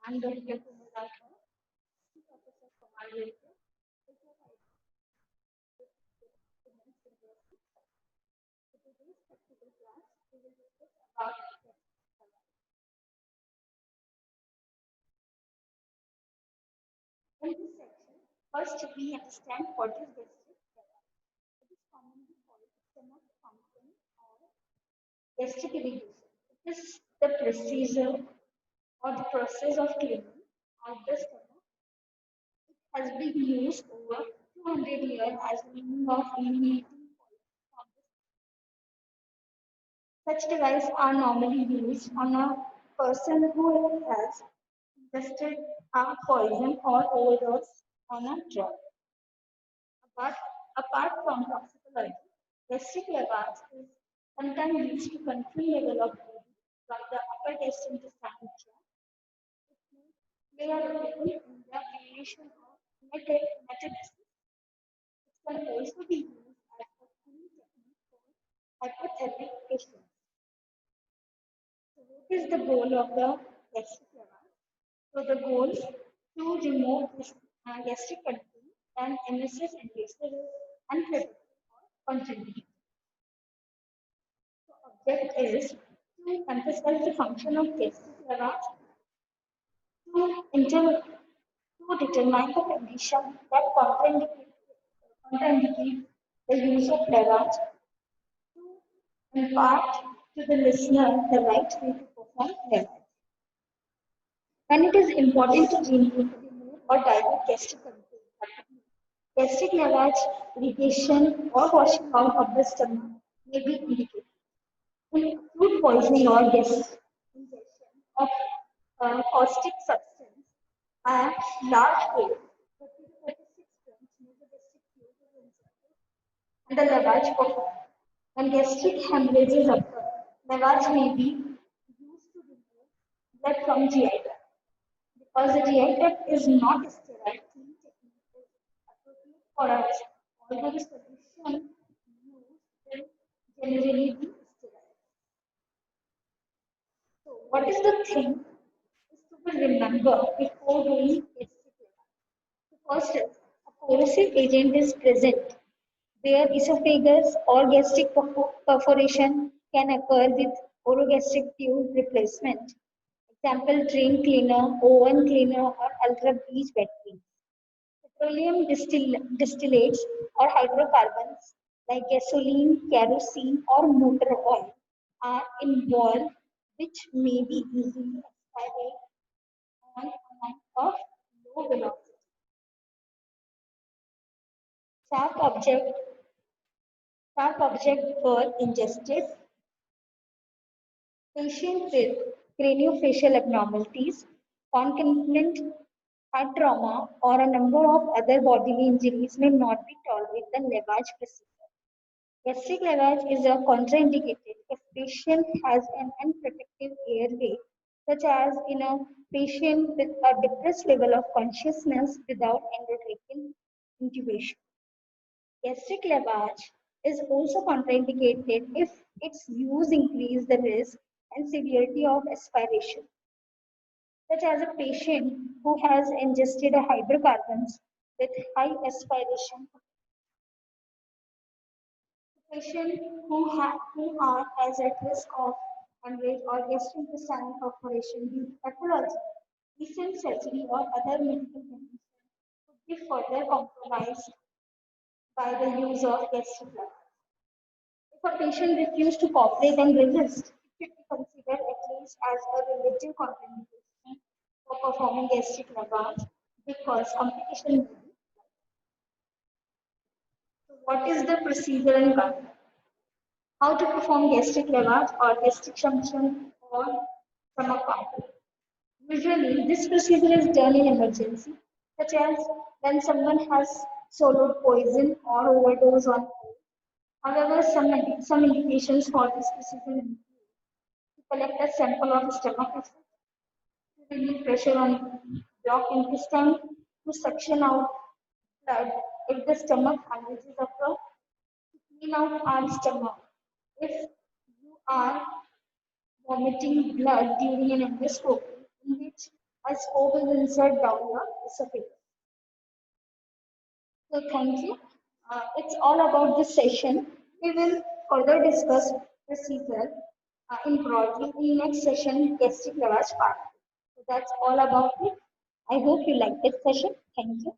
I'm Dr. Kumar Rathore, Professor Kumar Reddy. In today's practical class, we will discuss about in this section. First, we understand what is gastric sleeve. It is commonly called stomach pumping or gastric irrigation. It is the procedure or the process of cleaning of the stomach. It has been used over 200 years as a means of eliminating poison from the such devices are normally used on a person who has ingested a poison or overdose on a drug. But apart from toxicology, gastric lavage is sometimes used to control level of bleeding from the upper gastrointestinal tract. It may play a role in the elimination of metastasis. It can also be used as a cleaning technique for hypothermic patients. So what is the goal of the gastric lavage? So the goal to remove this gastric content and MSS invasive and prevent or contribute. So object is to emphasize the function of gastric lavage to determine the condition that contraindicate the use of lavage to impart to the listener the right way to perform lavage. And it is important to remove or dilute gastric content. Gastric lavage, irrigation, or washing out of the stomach may be indicated. In food poisoning or gas ingestion of caustic substance at large weight, 30 to 36 grams mesogastric fluid is injected and the lavage performed. When gastric hemorrhages occur, lavage may be used to remove blood from GI tract. Because the GI tract is not sterile, clean technique is appropriate for us, although the solution used will generally be sterile. So, what is the thing is to remember before doing gastric lavage? The first is a corrosive agent is present where esophagus or gastric perforation can occur with orogastric tube replacement. Example, drain cleaner, oven cleaner, or ultra bleach wet clean. Petroleum distillates or hydrocarbons like gasoline, kerosene, or motor oil are involved, which may be easily expired on account of low velocity. Sharp object, sharp object were ingested. Patients with craniofacial abnormalities, concomitant heart trauma, or a number of other bodily injuries may not be tolerate the lavage procedure. Gastric lavage is a contraindicated if patient has an unprotected airway, such as in a patient with a depressed level of consciousness without endotracheal intubation. Gastric lavage is also contraindicated if its use increases the risk and severity of aspiration, such as a patient who has ingested a hydrocarbons with high aspiration. Patients who are as at risk of hemorrhage or gastrointestinal perforation due to pathology, recent surgery, or other medical conditions could be further compromised by the use of gastric lavage. If a patient refuses to cooperate and resist, it should be considered at least as a relative contraindication for performing gastric lavage because complication may be. So what is the procedure and guideline? How to perform gastric lavage or gastric junction or stomach pumping? Usually, this procedure is done in emergency, such as when someone has swallowed poison or overdose on food. However, some indications for this procedure include to collect a sample of stomach acid, to relieve pressure on blocked intestine, to suction out blood if the stomach hemorrhages occur, to clean out our stomach if you are vomiting blood during an endoscopy in which a scope is insert down your esophagus. So thank you. It's all about this session. We will further discuss procedure in broadly in next session, gastric lavage part. So that's all about it. I hope you like this session. Thank you.